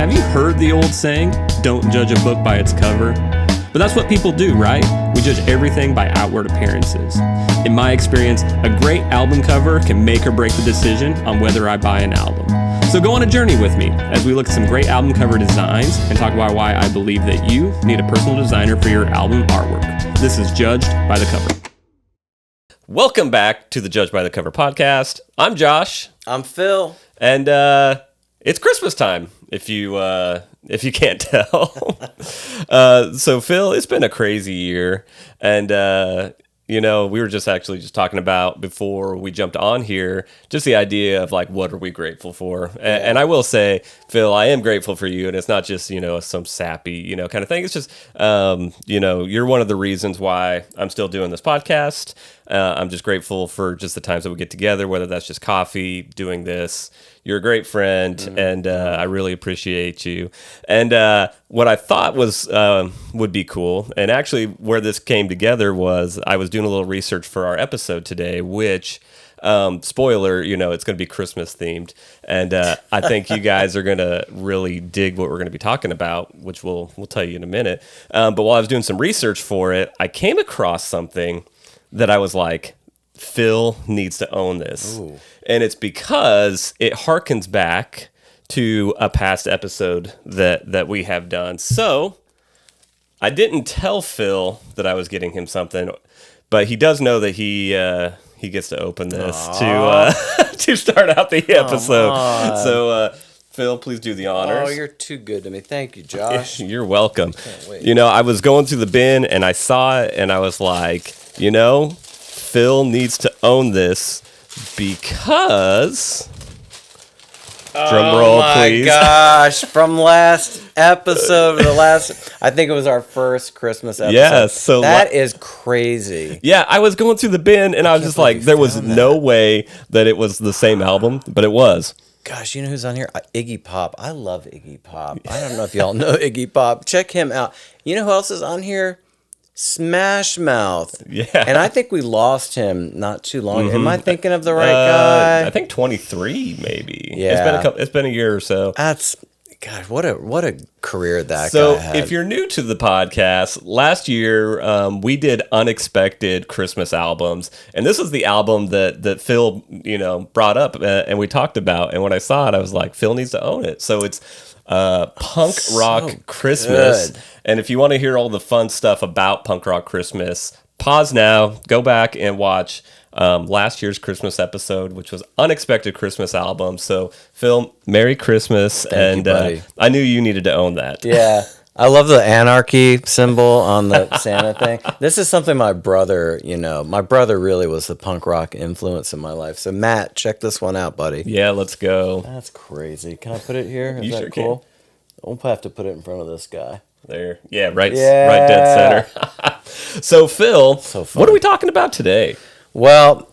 Have you heard the old saying, don't judge a book by its cover? But that's what people do, right? We judge everything by outward appearances. In my experience, a great album cover can make or break the decision on whether I buy an album. So go on a journey with me as we look at some great album cover designs and talk about why I believe that you need a personal designer for your album artwork. This is Judged by the Cover. Welcome back to the Judged by the Cover podcast. I'm Josh. I'm Phil. And it's Christmas time, if you can't tell. So Phil, it's been a crazy year, and we were just talking about before we jumped on here, just the idea of like, what are we grateful for? And I will say, Phil, I am grateful for you, and it's not just, some sappy, kind of thing. It's just, you're one of the reasons why I'm still doing this podcast. I'm just grateful for just the times that we get together, whether that's just coffee, doing this. You're a great friend, and I really appreciate you. And what I thought would be cool, and actually where this came together was I was doing a little research for our episode today, which, spoiler, it's going to be Christmas themed. And I think you guys are going to really dig what we're going to be talking about, which we'll tell you in a minute. But while I was doing some research for it, I came across something that I was like, Phil needs to own this. Ooh. And it's because it harkens back to a past episode that we have done. So I didn't tell Phil that I was getting him something, but he does know that he gets to open this to start out the episode. So Phil, please do the honors. Oh, you're too good to me. Thank you, Josh. You're welcome. Can't wait. I was going through the bin and I saw it and I was like, Phil needs to own this because... Drum roll, please. Oh my gosh! From last episode, I think it was our first Christmas episode. Yes, so that is crazy. Yeah, I was going through the bin and I was just like, there was no way that it was the same album, but it was. Gosh, you know who's on here? Iggy Pop. I love Iggy Pop. I don't know if y'all know Iggy Pop. Check him out. You know who else is on here? Smash Mouth. Yeah. And I think we lost him not too long. Mm-hmm. Am I thinking of the right guy? I think 23 maybe. Yeah. It's been a year or so. God, what a career that guy had. So if you're new to the podcast, last year we did unexpected Christmas albums. And this was the album that Phil, brought up and we talked about. And when I saw it, I was like, Phil needs to own it. So it's Punk Rock Christmas. Good. And if you want to hear all the fun stuff about Punk Rock Christmas, pause now, go back and watch last year's Christmas episode, which was Unexpected Christmas Album. So, Phil, Merry Christmas. Thank you, buddy. I knew you needed to own that. Yeah. I love the anarchy symbol on the Santa thing. This is something my brother really was the punk rock influence in my life. So, Matt, check this one out, buddy. Yeah, let's go. That's crazy. Can I put it here? Is you that sure cool? Can. We'll have to put it in front of this guy. There. Yeah, right dead center. So, Phil, what are we talking about today? Well,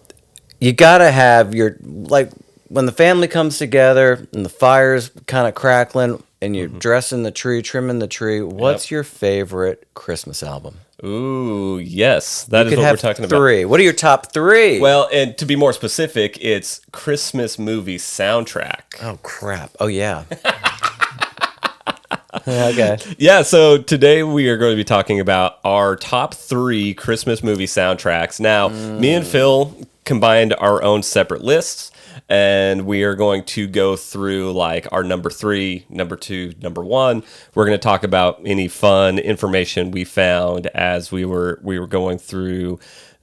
you got to have when the family comes together and the fire's kind of crackling and you're dressing the tree, trimming the tree, what's your favorite Christmas album? Ooh, yes. That is what we're talking about. Three. What are your top three? Well, and to be more specific, it's Christmas movie soundtrack. Oh, crap. Oh, yeah. Okay. Yeah, so today we are going to be talking about our top three Christmas movie soundtracks. Now, me and Phil combined our own separate lists, and we are going to go through like our number 3, number 2, number 1. We're going to talk about any fun information we found as we were going through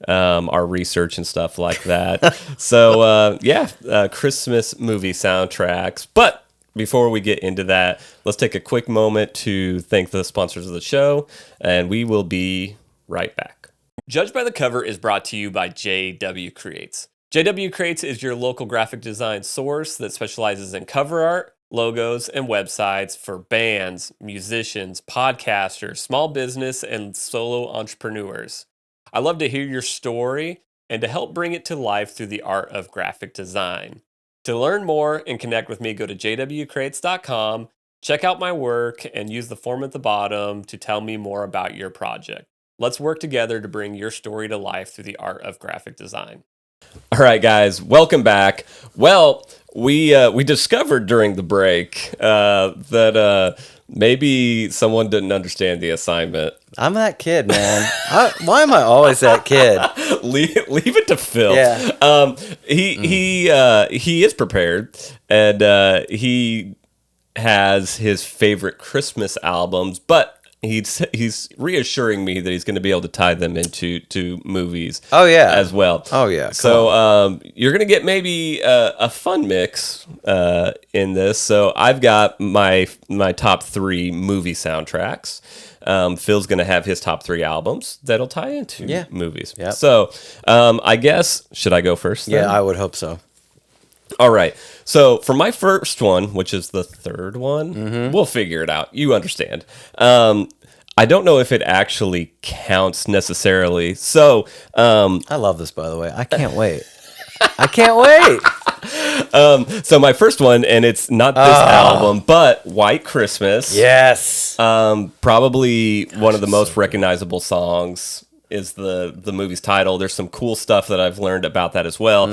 our research and stuff like that. So, Christmas movie soundtracks. But before we get into that, let's take a quick moment to thank the sponsors of the show, and we will be right back. Judged by the Cover is brought to you by JW Creates. JW Creates is your local graphic design source that specializes in cover art, logos, and websites for bands, musicians, podcasters, small business, and solo entrepreneurs. I love to hear your story and to help bring it to life through the art of graphic design. To learn more and connect with me, go to jwcreates.com, check out my work, and use the form at the bottom to tell me more about your project. Let's work together to bring your story to life through the art of graphic design. All right, guys, welcome back. Well, we discovered during the break that maybe someone didn't understand the assignment. I'm that kid, man. Why am I always that kid? Leave it to Phil. Yeah. He is prepared, and he has his favorite Christmas albums, but he's reassuring me that he's going to be able to tie them into movies. Oh yeah, as well. Oh yeah. So you're going to get maybe a fun mix in this. So I've got my top 3 movie soundtracks. Phil's going to have his top 3 albums that'll tie into movies. Yep. So I guess, should I go first then? Yeah, I would hope so. All right. So for my first one, which is the third one, we'll figure it out. You understand. I don't know if it actually counts necessarily. So I love this, by the way. I can't wait. I can't wait. So my first one, and it's not this album, but White Christmas. Yes. Probably one of the most recognizable songs is the movie's title. There's some cool stuff that I've learned about that as well.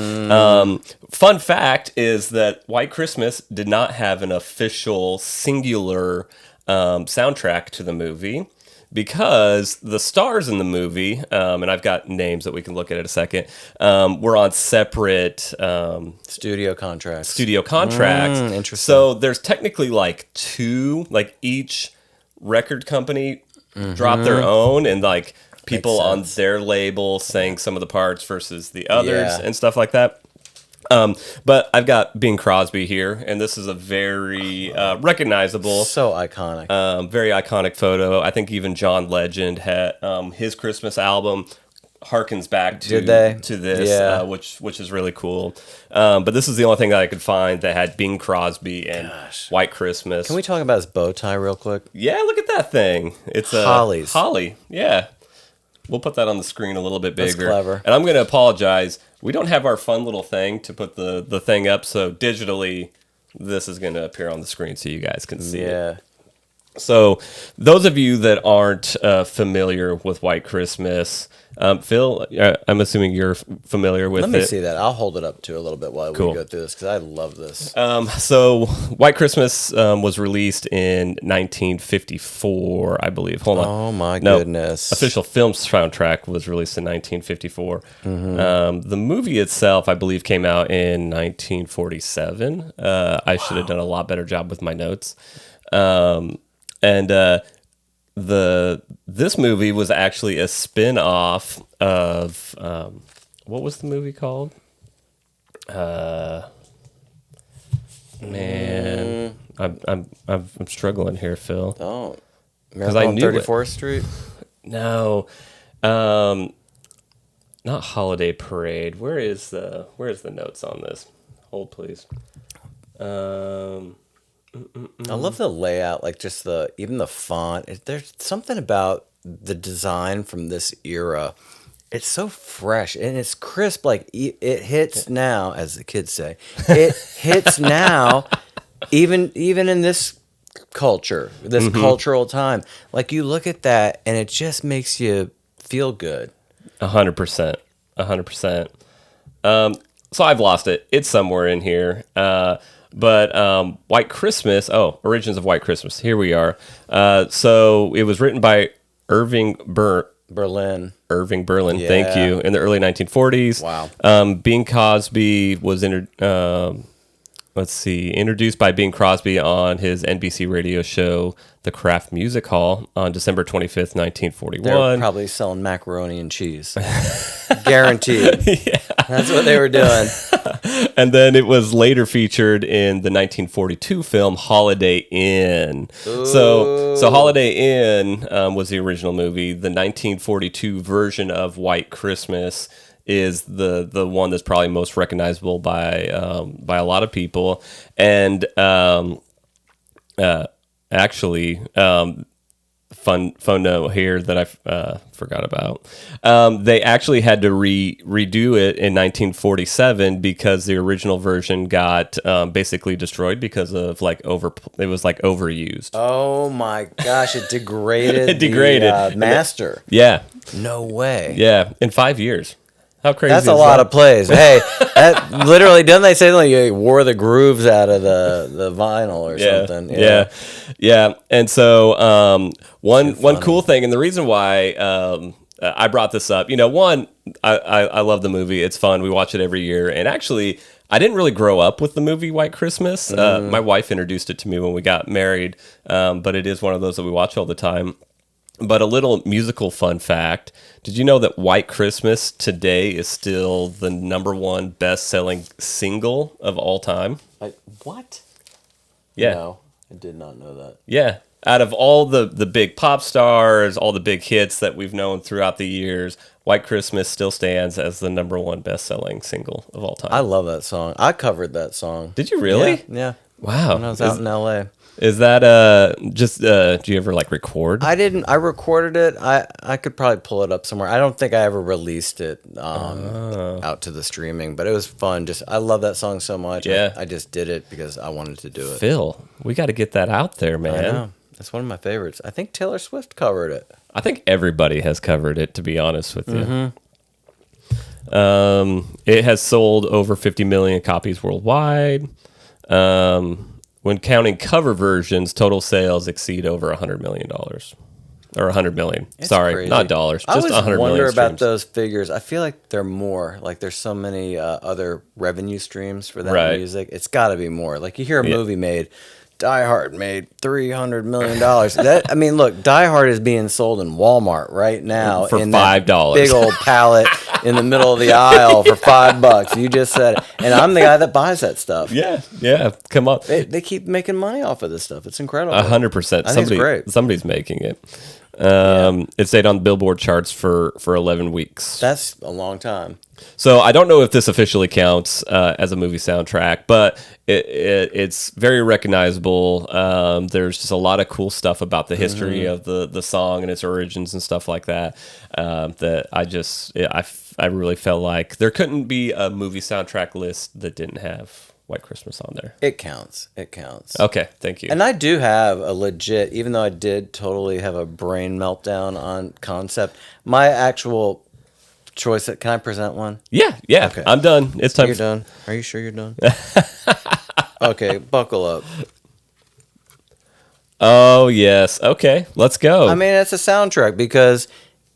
Fun fact is that White Christmas did not have an official singular soundtrack to the movie, because the stars in the movie, and I've got names that we can look at in a second, were on separate studio contracts. Interesting. So there's technically like 2, like each record company dropped their own, and like people on their label sang some of the parts versus the others and stuff like that. But I've got Bing Crosby here, and this is a very recognizable, so iconic, very iconic photo. I think even John Legend had his Christmas album harkens back to this, which is really cool. But this is the only thing that I could find that had Bing Crosby and White Christmas. Can we talk about his bow tie real quick? Yeah, look at that thing. It's a holly. Yeah. We'll put that on the screen a little bit bigger. That's clever. And I'm going to apologize. We don't have our fun little thing to put the thing up, so digitally, this is going to appear on the screen so you guys can see it. So those of you that aren't familiar with White Christmas, Phil, I'm assuming you're familiar with it. Let me see that. I'll hold it up to a little bit while we go through this, because I love this. So White Christmas was released in 1954, I believe. Hold on. Oh, my goodness. Official film soundtrack was released in 1954. The movie itself, I believe, came out in 1947. I should have done a lot better job with my notes. This movie was actually a spin-off of what was the movie called? Man, I'm struggling here, Phil. Oh, Miracle on 34th Street? No, not Holiday Parade. Where's the notes on this? Hold, please. I love the layout, like just even the font. There's something about the design from this era. It's so fresh and it's crisp. Like it hits now, as the kids say. It hits now, even in this culture, this cultural time. Like you look at that and it just makes you feel good. 100%. 100%. So I've lost it. It's somewhere in here. But White Christmas, Origins of White Christmas. Here we are. So it was written by Irving Berlin. Yeah. Thank you. In the early 1940s. Wow. Bing Crosby was introduced by Bing Crosby on his NBC radio show, The Kraft Music Hall, on December 25th, 1941. They're probably selling macaroni and cheese. Guaranteed. Yeah. That's what they were doing. And then it was later featured in the 1942 film Holiday Inn. Ooh. So Holiday Inn was the original movie. The 1942 version of White Christmas is the one that's probably most recognizable by a lot of people. And actually, fun note here that I forgot about. They actually had to redo it in 1947 because the original version got basically destroyed because of it was overused. Oh my gosh! It degraded. It degraded. The master. Yeah. No way. Yeah, in 5 years. How crazy That's is a lot that? of plays. Hey, that literally, doesn't they say like you wore the grooves out of the vinyl or something? Yeah. And so one funny. cool thing, and the reason why I brought this up, one, I love the movie. It's fun. We watch it every year. And actually, I didn't really grow up with the movie White Christmas. My wife introduced it to me when we got married, but it is one of those that we watch all the time. But a little musical fun fact. Did you know that White Christmas today is still the #1 best-selling single of all time? Like what? Yeah. No, I did not know that. Yeah. Out of all the big pop stars, all the big hits that we've known throughout the years, White Christmas still stands as the #1 best-selling single of all time. I love that song. I covered that song. Did you really? Yeah. Wow. When I was out in LA. Is that just do you ever like record? I didn't. I recorded it. I could probably pull it up somewhere. I don't think I ever released it out to the streaming, but it was fun. Just I love that song so much. Yeah. I just did it because I wanted to do it. Phil, we got to get that out there, man. I know. That's one of my favorites. I think Taylor Swift covered it. I think everybody has covered it, to be honest with you. It has sold over 50 million copies worldwide. When counting cover versions, total sales exceed over $100 million. Or 100 million. It's Sorry, crazy. not dollars. I Just always 100 million wonder about streams. those figures. I feel like they're more. Like there's so many other revenue streams for that Right. music. It's got to be more. Like you hear a movie made, Die Hard made $300 million. That I mean, look, Die Hard is being sold in Walmart right now For in that $5. big old pallet in the middle of the aisle for $5. You just said it, and I'm the guy that buys that stuff. Yeah. Come on. They keep making money off of this stuff. It's incredible. 100%. I think it's great. Somebody's making it. It stayed on the Billboard charts for 11 weeks. That's a long time. So I don't know if this officially counts as a movie soundtrack, but it's very recognizable. There's just a lot of cool stuff about the history of the song and its origins and stuff like that. That I really felt like there couldn't be a movie soundtrack list that didn't have White Christmas on there. It counts. It counts. Okay, thank you. And I do have a legit, even though I did totally have a brain meltdown on concept, my actual choice, can I present one? Yeah. Okay. I'm done. It's time. You're done? Are you sure you're done? Okay, buckle up. Oh, yes. Okay, let's go. I mean, it's a soundtrack because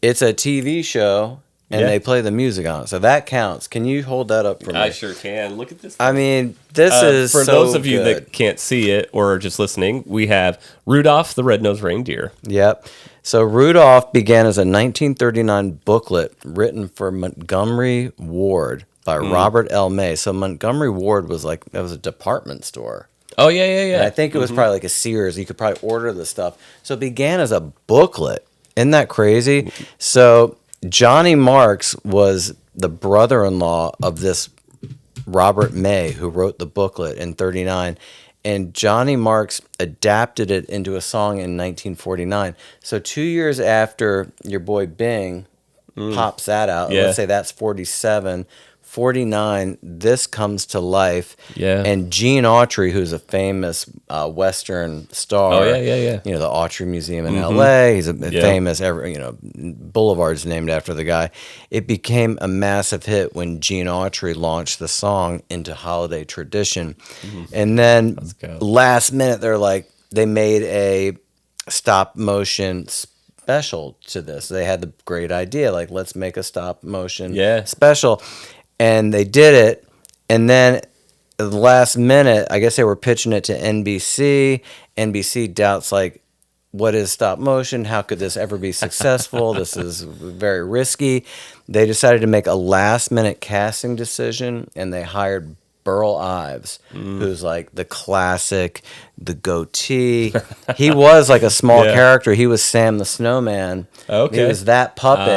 it's a TV show and Yeah. they play the music on it. So that counts. Can you hold that up for me? I sure can. Look at this. I mean, this is For so those of you good. that can't see it or are just listening, we have Rudolph the Red-Nosed Reindeer. Yep. So Rudolph began as a 1939 booklet written for Montgomery Ward by Robert L. May. So Montgomery Ward was that was a department store. Oh, yeah. And I think it was probably like a Sears. You could probably order the stuff. So it began as a booklet. Isn't that crazy? So Johnny Marks was the brother-in-law of this Robert May who wrote the booklet in 39. And Johnny Marks adapted it into a song in 1949. So 2 years after your boy Bing pops that out, Yeah. let's say that's 47, 49, this comes to life. Yeah. And Gene Autry, who's a famous Western star. Oh, yeah. You know, the Autry Museum in L.A. He's a Yeah. famous, boulevard's named after the guy. It became a massive hit when Gene Autry launched the song into holiday tradition. And then go. last minute, they made a stop motion special to this. They had the great idea, let's make a stop motion special. And they did it. And then at the last minute, I guess they were pitching it to NBC. NBC doubts, what is stop motion? How could this ever be successful? This is very risky. They decided to make a last minute casting decision, and they hired Burl Ives, who's the classic, the goatee. He was a small character. He was Sam the Snowman. Okay. He was that puppet.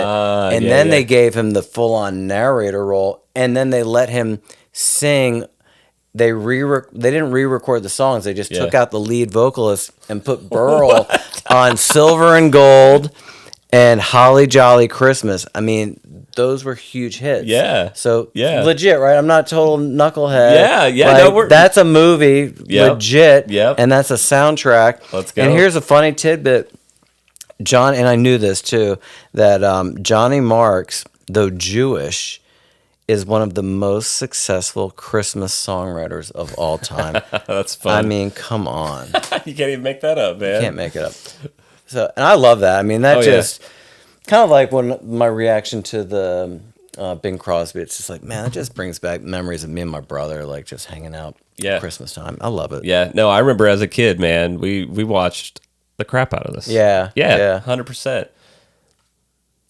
And then they gave him the full-on narrator role, and then they let him sing. They didn't re-record the songs. They just took out the lead vocalist and put Burl on Silver and Gold and Holly Jolly Christmas. I mean, those were huge hits. Yeah. So Yeah. legit, right? I'm not total knucklehead. Yeah. No, that's a movie, legit. Yep. And that's a soundtrack. Let's go. And here's a funny tidbit. And I knew this too, that Johnny Marks, though Jewish, is one of the most successful Christmas songwriters of all time. That's fun. I mean, come on. You can't even make that up, man. You can't make it up. So, and I love that. I mean, that just kind of like when my reaction to the Bing Crosby, it's just like, man, it just brings back memories of me and my brother, like just hanging out at Christmas time. I love it. Yeah. No, I remember as a kid, man, we watched the crap out of this. Yeah. 100%.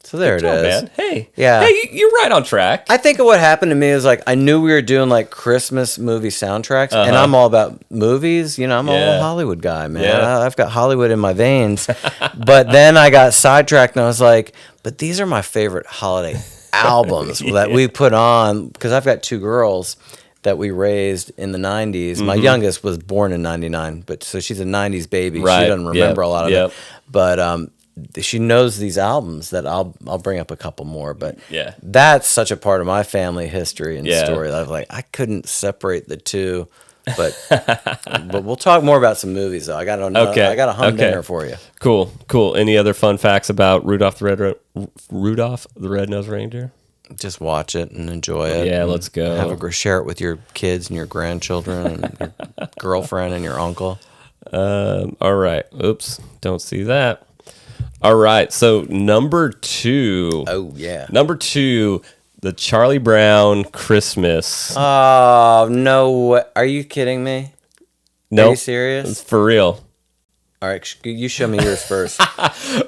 So there it is. Man. Hey. Yeah. Hey, you're right on track. I think of what happened to me is like I knew we were doing like Christmas movie soundtracks, and I'm all about movies. You know, I'm a Hollywood guy, man. Yeah. I've got Hollywood in my veins. But then I got sidetracked, and I was like, but these are my favorite holiday albums that we put on, because I've got 2 girls that we raised in the 90s. My youngest was born in 99, but so she's a 90s baby. Right. She doesn't remember a lot of it. But she knows these albums that I'll bring up a couple more, but that's such a part of my family history and story that I've like, I couldn't separate the two, but we'll talk more about some movies though. I got a humdinger for you. Cool. Any other fun facts about Rudolph the Red-Nosed Reindeer? Just watch it and enjoy it. Yeah, let's go. Share it with your kids and your grandchildren and your girlfriend and your uncle. All right. Oops. Don't see that. All right. So number 2. Oh, yeah. Number 2, the Charlie Brown Christmas. Oh, no. Are you kidding me? No. Are you serious? It's for real. All right, you show me yours first.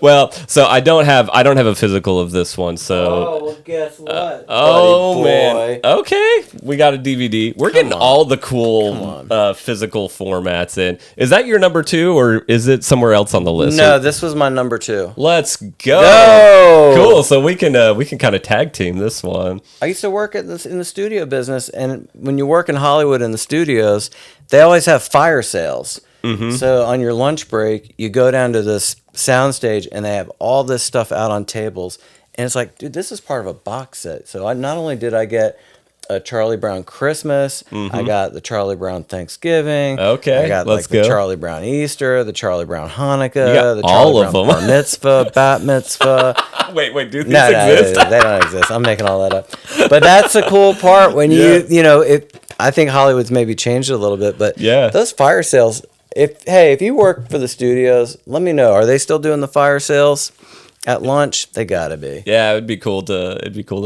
Well, so I don't have a physical of this one. So well, guess what? Oh man. Okay, we got a DVD. We're getting all the cool physical formats in. Is that your number 2, or is it somewhere else on the list? No, this was my number 2. Let's go. Cool. So we can kind of tag team this one. I used to work in the studio business, and when you work in Hollywood in the studios, they always have fire sales. Mm-hmm. So on your lunch break, you go down to this soundstage, and they have all this stuff out on tables. And it's like, dude, this is part of a box set. So not only did I get a Charlie Brown Christmas, I got the Charlie Brown Thanksgiving. Okay, I got the Charlie Brown Easter, the Charlie Brown Hanukkah, the all Charlie Brown Bar Mitzvah, Bat Mitzvah. Wait, do these exist? No, they don't exist. I'm making all that up. But that's the cool part when I think Hollywood's maybe changed it a little bit, but those fire sales. If you work for the studios, let me know. Are they still doing the fire sales at lunch? They gotta be. Yeah, it'd be cool to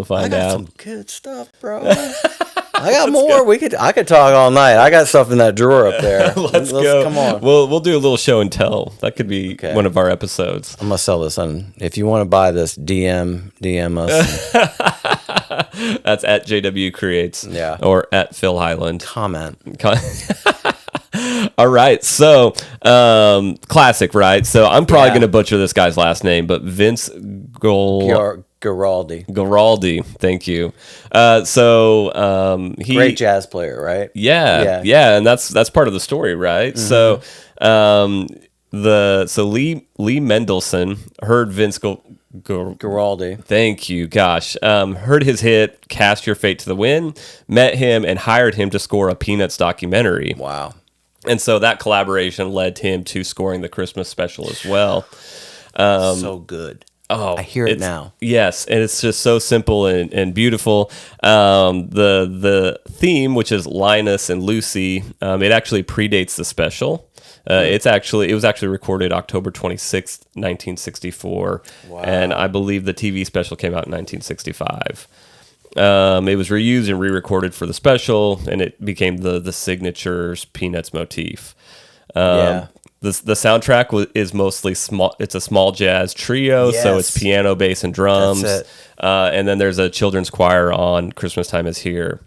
find out. Some good stuff, bro. I got more. I could talk all night. I got stuff in that drawer up there. Let's go. Come on. We'll do a little show and tell. That could be one of our episodes. I'm gonna sell this on. If you want to buy this, DM us. That's at JW Creates. Yeah. Or at Phil Highland. Comment. All right, so classic, right? So I'm probably going to butcher this guy's last name, but Vince Guaraldi. Thank you. He great jazz player, right? Yeah, and that's part of the story, right? Mm-hmm. So Lee Mendelson heard Vince Guaraldi. Thank you. Gosh. Heard his hit, Cast Your Fate to the Wind, met him and hired him to score a Peanuts documentary. Wow. And so that collaboration led him to scoring the Christmas special as well. So good. Oh, I hear it now. Yes, and it's just so simple and beautiful. The theme, which is Linus and Lucy, it actually predates the special. It was actually recorded October 26th, 1964. Wow. And I believe the TV special came out in 1965. It was reused and re-recorded for the special, and it became the signature Peanuts motif. The soundtrack is mostly small. It's a small jazz trio, so it's piano, bass, and drums. That's it. And then there's a children's choir on Christmas Time Is Here.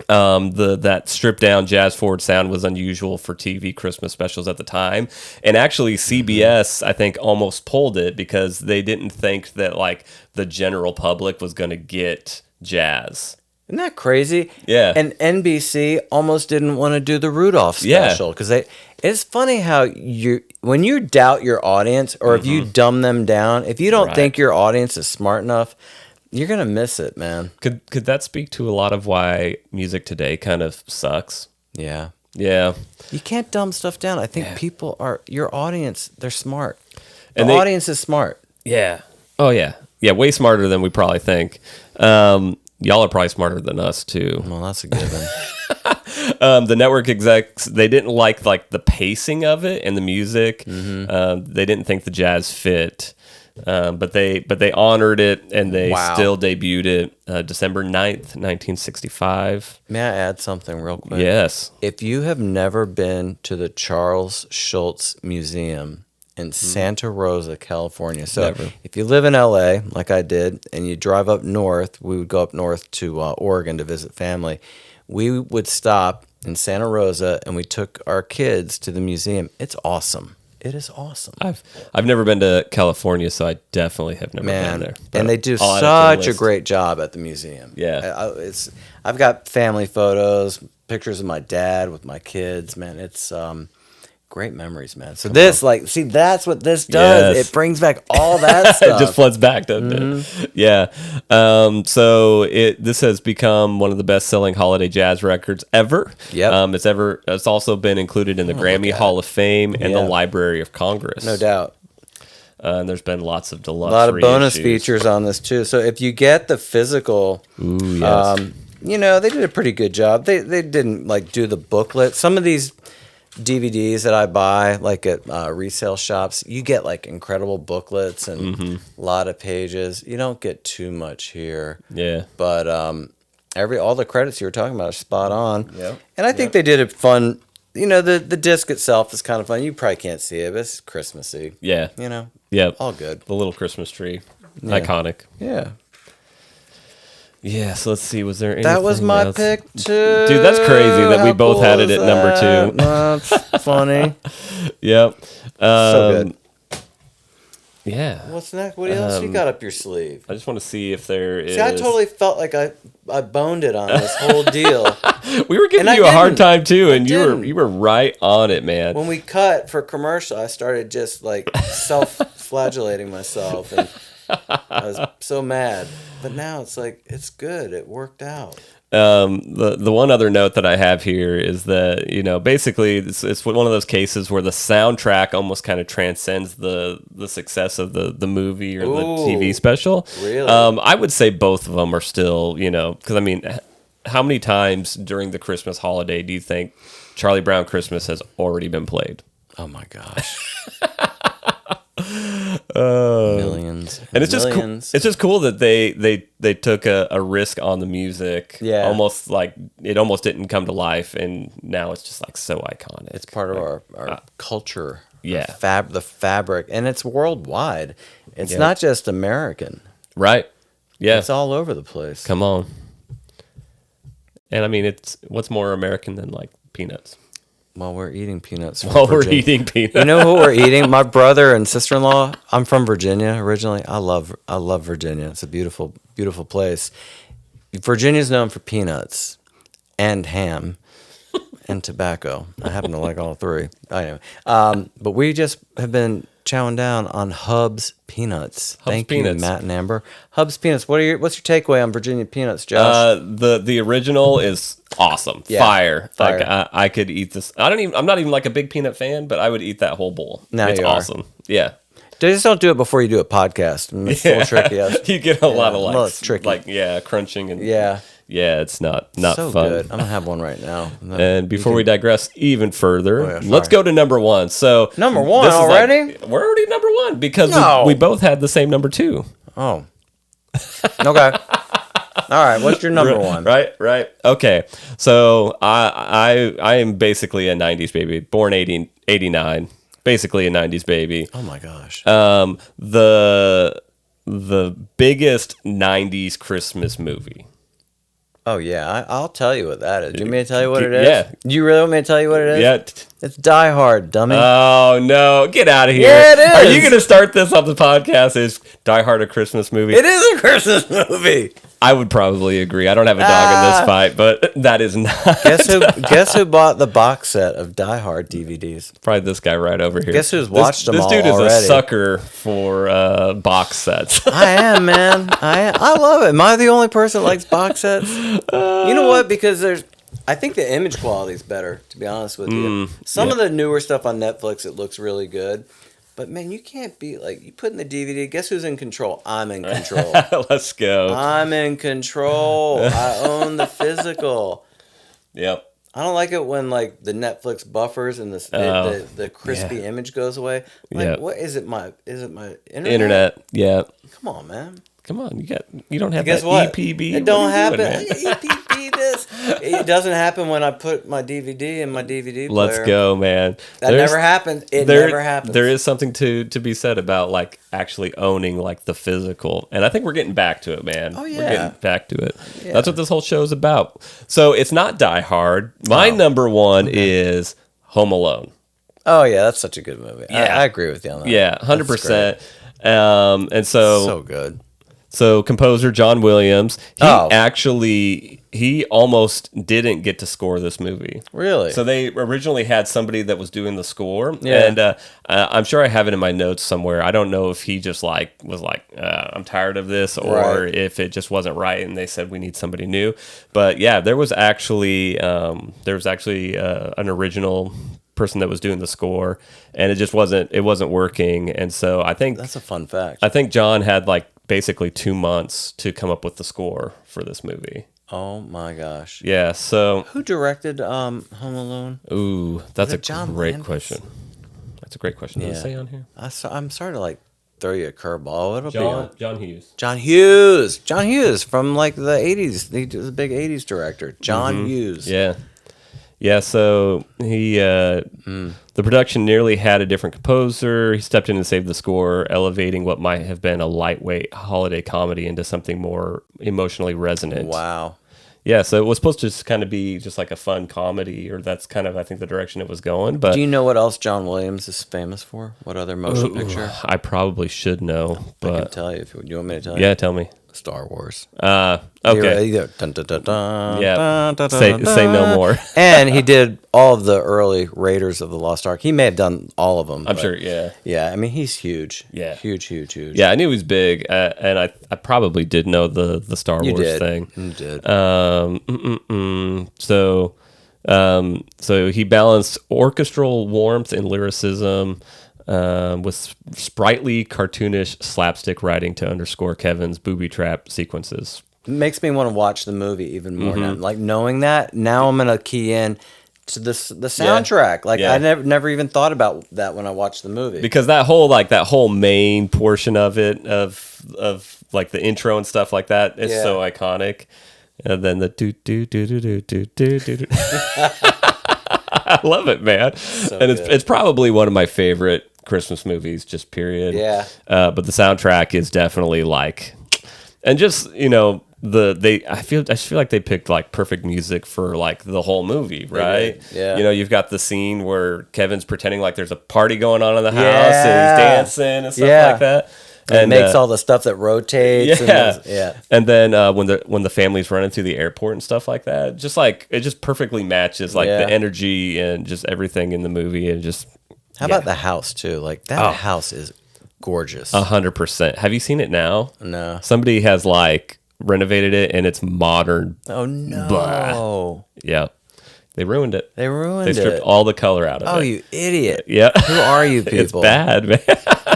That stripped down jazz forward sound was unusual for TV Christmas specials at the time, and actually CBS I think almost pulled it because they didn't think that like the general public was going to get jazz. Isn't that crazy? Yeah. And NBC almost didn't want to do the Rudolph special because it's funny how when you doubt your audience or if you dumb them down, if you don't think your audience is smart enough, you're gonna miss it, man. Could that speak to a lot of why music today kind of sucks? Yeah. Yeah. You can't dumb stuff down. I think people your audience, they're smart. The audience is smart. Yeah. Oh yeah. Yeah, way smarter than we probably think. y'all are probably smarter than us too. Well, that's a given. The network execs, they didn't like the pacing of it and the music. They didn't think the jazz fit. But they honored it, and they still debuted it December 9th, 1965. May I add something real quick? Yes. If you have never been to the Charles Schulz Museum in Santa Rosa, California. So if you live in LA, like I did, and you drive up north, we would go up north to Oregon to visit family. We would stop in Santa Rosa, and we took our kids to the museum. It's awesome. It is awesome. I've never been to California, so I definitely have never been there. And they do such a great job at the museum. Yeah. I've got family photos, pictures of my dad with my kids. Man, it's great memories, man. So that's what this does. Yes. It brings back all that stuff. It just floods back, doesn't it? Yeah. So this has become one of the best-selling holiday jazz records ever. Yep. It's also been included in the Grammy Hall of Fame and the Library of Congress. No doubt. And there's been lots of deluxe A lot of bonus reissues. features on this too. So if you get the physical, yes. They did a pretty good job. They didn't do the booklet. Some of these DVDs that I buy, like at resale shops, you get incredible booklets and a lot of pages. You don't get too much here. Yeah. But all the credits you were talking about are spot on. Yeah. And I think they did it fun. The disc itself is kind of fun. You probably can't see it, but it's Christmassy. Yeah. Yeah. All good. The little Christmas tree. Yeah. Iconic. Yeah. Yeah, so let's see. Was there anything That was my else? pick too. Dude, that's crazy that we both had it at number 2. That's funny. Yep. So good. Yeah. What's next? What else you got up your sleeve? I just want to see if there is. See, I totally felt like I boned it on this whole deal. We were giving you a hard time too, and you were right on it, man. When we cut for commercial, I started just self-flagellating myself, and I was so mad. But now it's it's good. It worked out. The one other note that I have here is that, basically it's one of those cases where the soundtrack almost kind of transcends the success of the movie or the TV special. Really? I would say both of them are still, because how many times during the Christmas holiday do you think Charlie Brown Christmas has already been played? Oh my gosh. Millions. And it's just cool. It's just cool that they took a risk on the music. Yeah. Almost it almost didn't come to life, and now it's just so iconic. It's part of our culture. Yeah. The fabric, and it's worldwide. It's not just American. Right. Yeah. It's all over the place. Come on. And it's what's more American than peanuts? While we're eating peanuts. We're eating peanuts. You know who we're eating? My brother and sister-in-law. I'm from Virginia originally. I love Virginia. It's a beautiful, beautiful place. Virginia's known for peanuts and ham and tobacco. I happen to like all three. Anyway, but we just have been chowing down on Hub's peanuts. Thank you, Matt and Amber. Hub's peanuts. What's your takeaway on Virginia peanuts, Josh? The original is awesome. Yeah. Fire. I could eat this. I'm not even a big peanut fan, but I would eat that whole bowl. Now it's you are. awesome. Yeah. Just don't do it before you do a podcast. It's a little tricky. You get a lot of tricky. crunching and yeah, it's not so fun. Good. I'm gonna have one right now. And before we digress even further, let's go to number 1. So number 1 already? We're already number 1 because we both had the same number 2. Oh, okay. All right. What's your number 1? Right. Okay. So I am basically a 90s baby, born 89. Basically a 90s baby. Oh my gosh. The biggest 90s Christmas movie. Oh yeah, I'll tell you what that is. Do you want me to tell you what it is? Yeah. You really want me to tell you what it is? Yeah. It's Die Hard, dummy. Oh no, get out of here. Yeah, it is. Are you going to start this on the podcast? Is Die Hard a Christmas movie? It is a Christmas movie. I would probably agree. I don't have a dog in this fight, but that is not. Guess who bought the box set of Die Hard DVDs? Probably this guy right over here. Guess who's watched them all This dude is already? a sucker for box sets. I am, man. I love it. Am I the only person that likes box sets? You know what? Because I think the image quality is better, to be honest with you. Some of the newer stuff on Netflix, it looks really good. But man, you can't be like you put in the DVD. Guess who's in control? I'm in control. Let's go. I'm in control. I own the physical. Yep. I don't like it when like the Netflix buffers and the crispy image goes away. Like, what is it? My internet? Yeah. Come on, man. Come on, you don't have Guess that what? EPB. It don't happen. Doing, EPB this. It doesn't happen when I put my DVD in my DVD player. Let's go, man. That never happens. Never happens. There is something to be said about like actually owning like the physical, and I think we're getting back to it, man. Oh yeah, we're getting back to it. Yeah. That's what this whole show is about. So it's not Die Hard. My number one is Home Alone. Oh yeah, that's such a good movie. Yeah. I agree with you on that. Yeah, 100%. And so good. So composer John Williams, he almost didn't get to score this movie. Really? So they originally had somebody that was doing the score, yeah. And I'm sure I have it in my notes somewhere. I don't know if he just was like, I'm tired of this, or if it just wasn't right, and they said we need somebody new. But yeah, there was actually an original person that was doing the score, and it wasn't working. And so I think that's a fun fact. I think John had like basically 2 months to come up with the score for this movie. Oh my gosh. Yeah, so who directed Home Alone? Ooh, that's a great Landis? question. That's a great question. Does it say on here? I'm sorry to like throw you a curveball. John Hughes. John Hughes from like the 80s. He was a big 80s director. John Hughes. Yeah. Yeah, so he the production nearly had a different composer. He stepped in and saved the score, elevating what might have been a lightweight holiday comedy into something more emotionally resonant. Wow. Yeah, so it was supposed to just kind of be just like a fun comedy, or that's kind of, I think, the direction it was going. But do you know what else John Williams is famous for? What other motion picture? I probably should know, but I can tell you. Do you want me to tell you? Yeah, tell me. Star Wars. Okay. Dun, dun, dun, dun, Yeah. dun, dun, Say no more. And he did all of the early Raiders of the Lost Ark. He may have done all of them. I'm sure, yeah. Yeah, I mean, he's huge. Yeah. Huge. Yeah, I knew he was big, and I probably did know the Star Wars thing. You did. So he balanced orchestral warmth and lyricism with sprightly, cartoonish slapstick writing to underscore Kevin's booby trap sequences. It makes me want to watch the movie even more now. Like knowing that, now I'm gonna key in to the soundtrack. Like I never even thought about that when I watched the movie. Because that whole main portion of it of like the intro and stuff like that is so iconic. And then the do do do do do do do do. I love it, man. And it's probably one of my favorite Christmas movies, just period. Yeah. But the soundtrack is definitely like, and just I just feel like they picked like perfect music for like the whole movie, right? Yeah. You've got the scene where Kevin's pretending like there's a party going on in the house and he's dancing and stuff like that. And it makes all the stuff that rotates. And then when the family's running through the airport and stuff like that, just like it just perfectly matches like the energy and just everything in the movie. And just how about the house too? Like that house is gorgeous. 100%. Have you seen it now? No. Somebody has like renovated it and it's modern. Oh no. Blah. Yeah. They ruined it. They stripped all the color out of it. Oh, you idiot. Yeah. Who are you people? It's bad, man.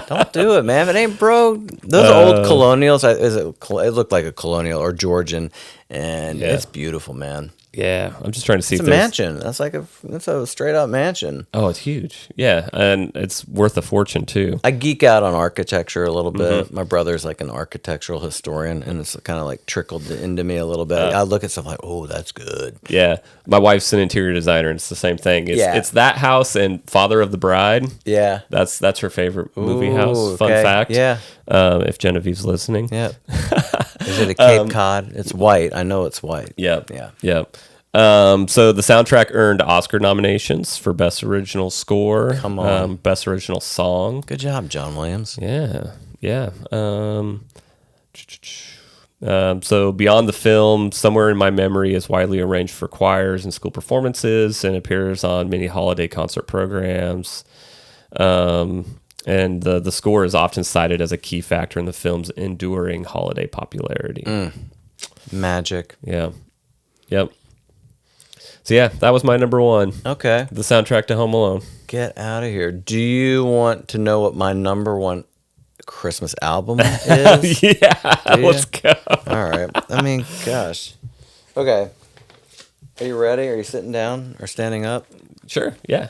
Don't do it, man. If it ain't broke. Those old colonials, it looked like a colonial or Georgian, and it's beautiful, man. Yeah, I'm just trying to see it's if a mansion. That's a straight up mansion. Oh, it's huge. Yeah, and it's worth a fortune too. I geek out on architecture a little bit. My brother's like an architectural historian, and it's kind of like trickled into me a little bit. I look at stuff like, oh, that's good. Yeah, my wife's an interior designer, and it's the same thing. It's that house and Father of the Bride. Yeah, that's her favorite movie house. Fun fact. Yeah, if Genevieve's listening. Yeah. Is it a Cape Cod? It's white. I know it's white. Yep. Yeah. So the soundtrack earned Oscar nominations for Best Original Score. Come on. Best Original Song. Good job, John Williams. Yeah. So beyond the film, Somewhere in My Memory is widely arranged for choirs and school performances and appears on many holiday concert programs. And the score is often cited as a key factor in the film's enduring holiday popularity. Magic. Yeah. Yep. So yeah, that was my number one. Okay. The soundtrack to Home Alone. Get out of here. Do you want to know what my number one Christmas album is? Yeah, let's go. All right. I mean, gosh. Okay. Are you ready? Are you sitting down or standing up? Sure, yeah.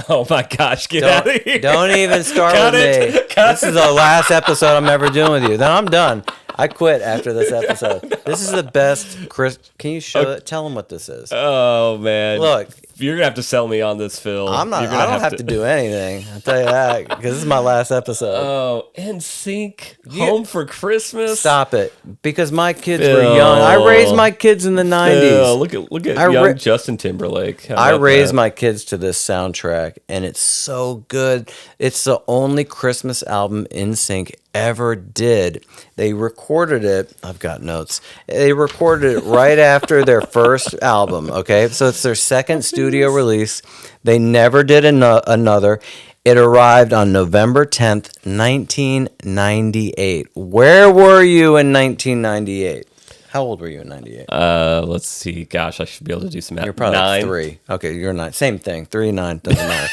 Oh my gosh, get out of here. Don't even start Cut with it. me. Cut This is the last episode I'm ever doing with you. Then I'm done. I quit after this episode. This is the best Chris. Can you show it? Tell them what this is. Oh man. Look. You're gonna have to sell me on this, Phil. I'm not. You're gonna I don't have to do anything. I'll tell you that because this is my last episode. Oh, NSYNC, Home for Christmas. Stop it, because my kids Phil. were young. I raised my kids in the '90s. Phil, look at young Justin Timberlake. How I about raised that? my kids to this soundtrack, and it's so good. It's the only Christmas album NSYNC ever did. They recorded it. I've got notes. They recorded it right after their first album. Okay, so it's their second studio release. They never did another. It arrived on November 10th, 1998. Where were you in 1998? How old were you in 98? Let's see. Gosh, I should be able to do some math. You're probably 9. 3. Okay, you're 9. Same thing. 3, 9, doesn't matter.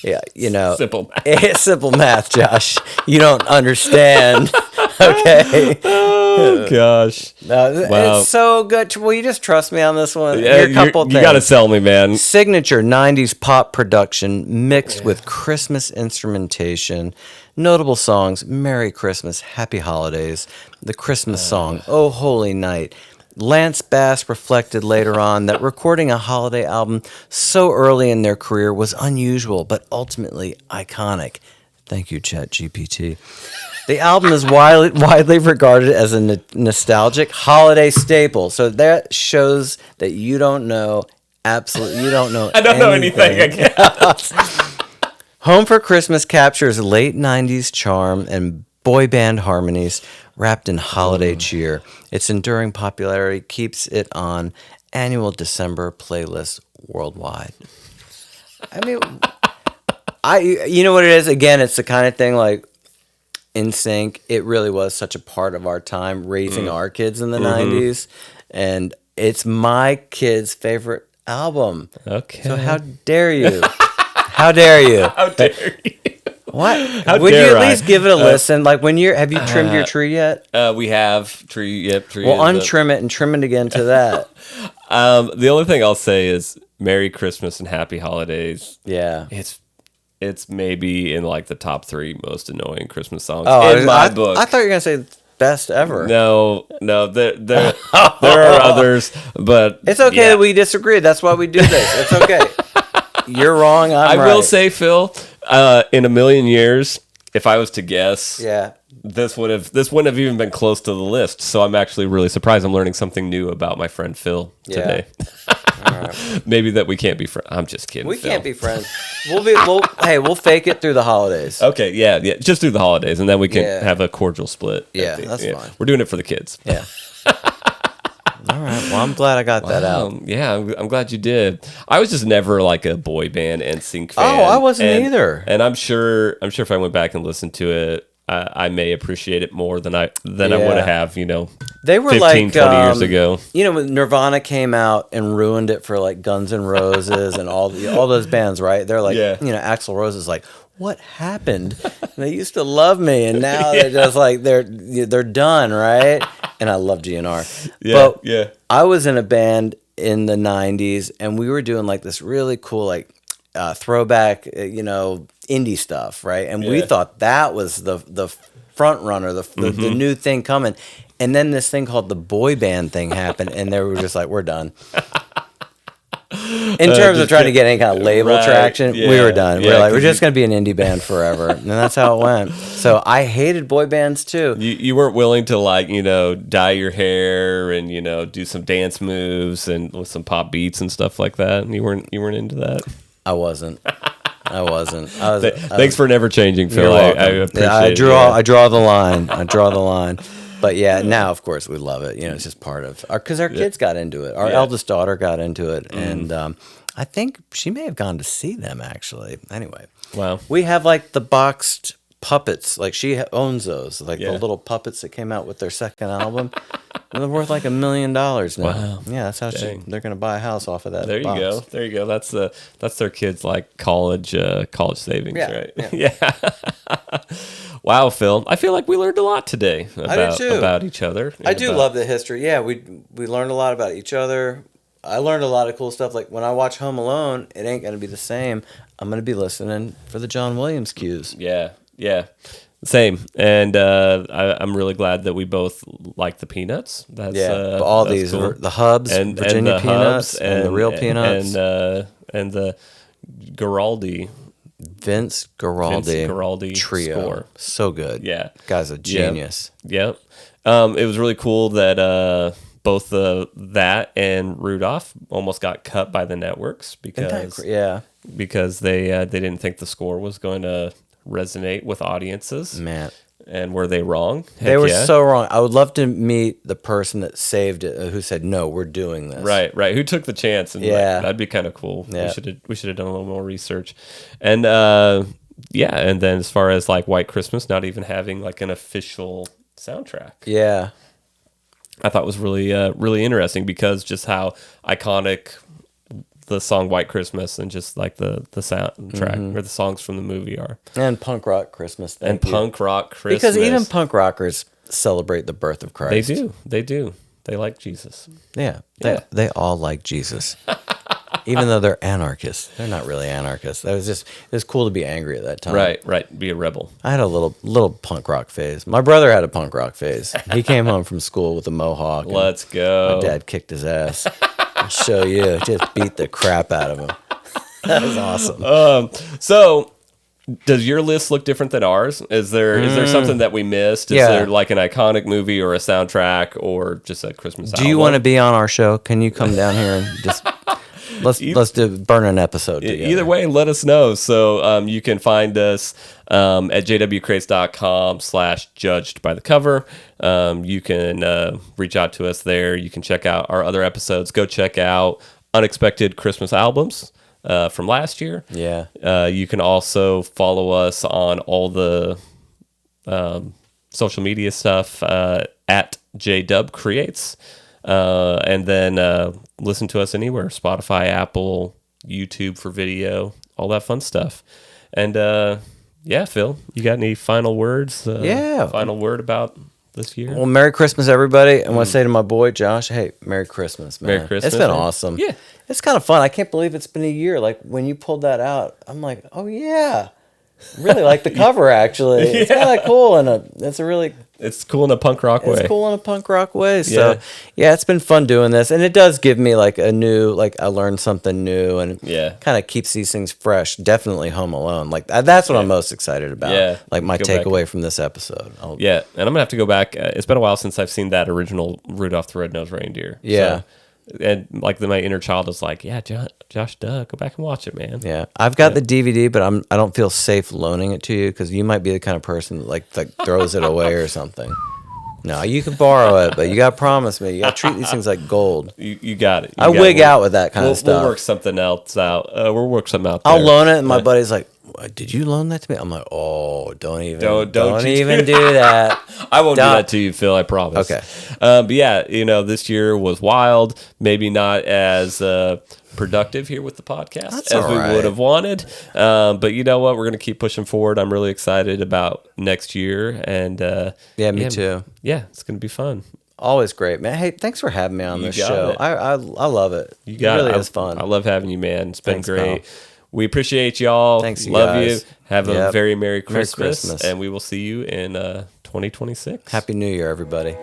Yeah, you know. Simple math. It's simple math, Josh. You don't understand. Okay. Oh gosh. No, Wow. It's so good. Will you just trust me on this one? Yeah, Here are a couple you things. gotta sell me, man. Signature 90s pop production mixed with Christmas instrumentation. Notable songs: Merry Christmas, Happy Holidays, the Christmas song, Oh Holy Night. Lance Bass reflected later on that recording a holiday album so early in their career was unusual, but ultimately iconic. Thank you, ChatGPT. The album is widely regarded as a nostalgic holiday staple. So that shows that you don't know, absolutely, you don't know I don't know anything. I guess. Home for Christmas captures late 90s charm and boy band harmonies wrapped in holiday cheer. Its enduring popularity keeps it on annual December playlists worldwide. I mean, you know what it is? Again, it's the kind of thing like NSYNC. It really was such a part of our time raising our kids in the 90s. And it's my kids' favorite album. Okay. So how dare you? How dare you? How dare you? What? How Would you dare at I? least give it a listen? Like when have you trimmed your tree yet? We have tree. Yep, tree. Well, is untrim it and trim it again to that. The only thing I'll say is Merry Christmas and Happy Holidays. Yeah. It's maybe in like the top 3 most annoying Christmas songs Oh, in my book. I thought you were gonna say best ever. No, there are others, but It's okay that we disagree. That's why we do this. It's okay. You're wrong. I'm right. I will say, Phil, in a million years, if I was to guess, Yeah. this wouldn't have even been close to the list. So I'm actually really surprised. I'm learning something new about my friend Phil today. All right. Maybe that we can't be friends. I'm just kidding. We Phil. can't be friends. We'll fake it through the holidays. Okay, yeah, just through the holidays, and then we can Yeah. have a cordial split. Yeah, that's fine. We're doing it for the kids. Yeah. All right. Well, I'm glad I got that out. Yeah, I'm glad you did. I was just never like a boy band NSYNC fan. Oh, I wasn't either. And I'm sure if I went back and listened to it, I may appreciate it more than I would have, They were 15, 20 years ago. When Nirvana came out and ruined it for like Guns N' Roses and all those bands, right? They're like, Axl Rose is like, what happened? They used to love me, and now they're just like they're done, right? And I love GNR. But I was in a band in the '90s, and we were doing like this really cool like throwback, indie stuff, right? And we thought that was the front runner, the new thing coming. And then this thing called the boy band thing happened, and they were just like, we're done. In terms of trying to get any kind of label traction, we were done. We're just going to be an indie band forever. And that's how it went. So I hated boy bands too. You weren't willing to dye your hair and, do some dance moves and with some pop beats and stuff like that. And you weren't into that? I wasn't. Thanks for never changing, Phil. I appreciate it. I draw the line. But now, of course, we love it. It's just part of because our kids got into it. Our eldest daughter got into it, and I think she may have gone to see them actually. Anyway, wow, we have like the boxed puppets. Like she owns those, like the little puppets that came out with their second album. They're worth like $1 million now. Wow. Yeah, that's how they're going to buy a house off of that. There you box. go. There you go. That's their kids like college savings, Yeah, right? yeah. Yeah. Wow, Phil. I feel like we learned a lot today I do too. about each other. I do love the history. Yeah, we learned a lot about each other. I learned a lot of cool stuff. Like when I watch Home Alone, it ain't going to be the same. I'm going to be listening for the John Williams cues. Yeah. Yeah. Same. And I'm really glad that we both like the peanuts. That's all that's these cool. the Hubs, and Virginia the peanuts, Hubs and the real peanuts, and the Giraldi Vince Giraldi trio. score. So good. Yeah. Guy's a genius. Yep. It was really cool that both that and Rudolph almost got cut by the networks because they didn't think the score was going to resonate with audiences. Man. And were they wrong? They were so wrong. I would love to meet the person that saved it, who said, "No, we're doing this." Right. Who took the chance? And that'd be kind of cool. Yeah. We should have done a little more research. And and then as far as like White Christmas, not even having like an official soundtrack. Yeah. I thought was really really interesting because just how iconic the song White Christmas and just like the soundtrack or the songs from the movie are. And punk rock Christmas. Punk rock Christmas. Because even punk rockers celebrate the birth of Christ. They do. They like Jesus. Yeah. They all like Jesus. Even though they're anarchists. They're not really anarchists. It was cool to be angry at that time. Right. Be a rebel. I had a little punk rock phase. My brother had a punk rock phase. He came home from school with a mohawk. Let's go. My dad kicked his ass. I'll show you. Just beat the crap out of him. That was awesome. So does your list look different than ours? Is there something that we missed? Is there like an iconic movie or a soundtrack or just a Christmas album? Do you want to be on our show? Can you come down here and just let's burn an episode together. Either way, let us know. So you can find us at jwcrates.com/judged by the cover. You can reach out to us there. You can check out our other episodes. Go check out Unexpected Christmas Albums from last year. Yeah. You can also follow us on all the social media stuff at JDubCreates. And then listen to us anywhere: Spotify, Apple, YouTube for video, all that fun stuff. And Phil, you got any final words? Final word about this year? Well, Merry Christmas, everybody. I want to say to my boy Josh, hey, Merry Christmas, man. Merry Christmas. It's been awesome. Yeah, it's kind of fun. I can't believe it's been a year. Like when you pulled that out, I'm like, oh yeah, really like the cover. Actually, it's kind of cool, and it's cool in a punk rock way. It's cool in a punk rock way. So yeah, it's been fun doing this, and it does give me like a new, like I learned something new, and kind of keeps these things fresh. Definitely Home Alone, like that's what I'm most excited about. Yeah, like my takeaway from this episode. And I'm gonna have to go back. It's been a while since I've seen that original Rudolph the Red-Nosed Reindeer. Yeah. So, and like my inner child is like, Josh, go back and watch it, man. Yeah, I've got the DVD, but I don't feel safe loaning it to you because you might be the kind of person that like throws it away or something. No, you can borrow it, but you got to promise me. You got to treat these things like gold. You got it. I wig out with that kind of stuff. We'll work something else out. We'll work something out there. I'll loan it, and my buddy's like, did you loan that to me? I'm like, oh, don't even do that. I won't do that to you, Phil. I promise. Okay. But yeah, this year was wild. Maybe not as productive here with the podcast as we would have wanted. But you know what? We're going to keep pushing forward. I'm really excited about next year. And me too. Yeah, it's going to be fun. Always great, man. Hey, thanks for having me on this show. I love it. It really is fun. I love having you, man. It's been great. Pal. We appreciate y'all. Thanks, you love guys. you. Have a very Merry Christmas. And we will see you in 2026. Happy New Year, everybody.